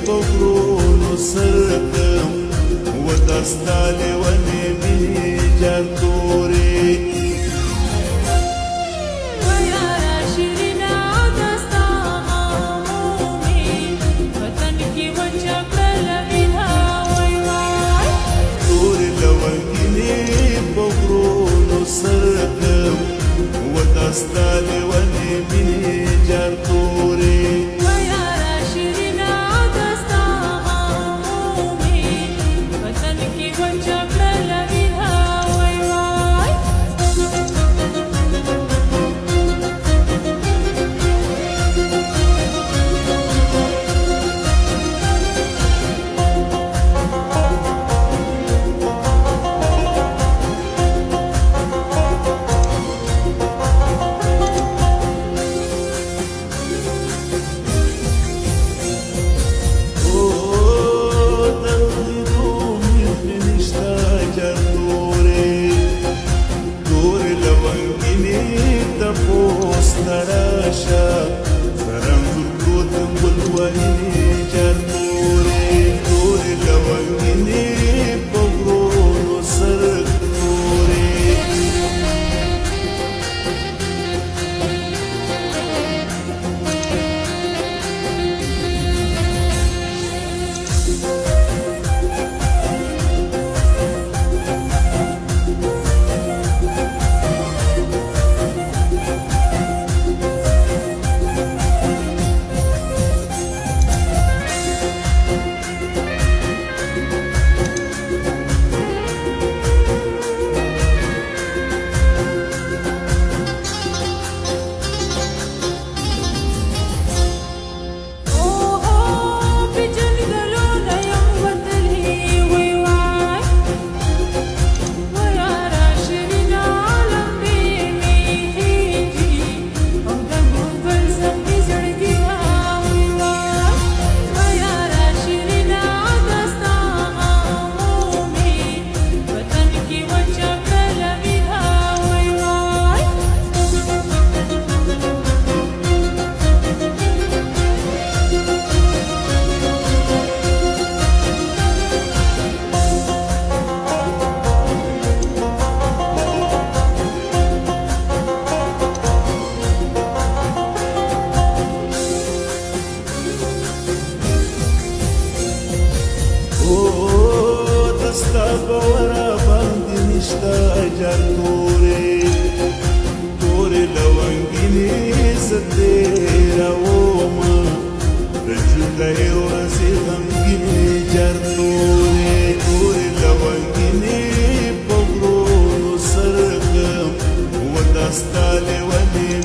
بغرونو سرکم ودستا لیونی مینی جان تورې سرکم ودستا لیونی مینی جان تورې ویارا شیرینا دستا آمومی وطن کی وچا کړل وینا وای وای نراشا فرنگ القدم والوهني جرموري دوري لوهني بغرون وسرق نوري دستا بورا باندې نشتا جان تورې تورې لونګینې ستې راوما رجلې ورسې غمګینې جان تورې تورې لونګینې بغرونو سرکم ودستا لیونی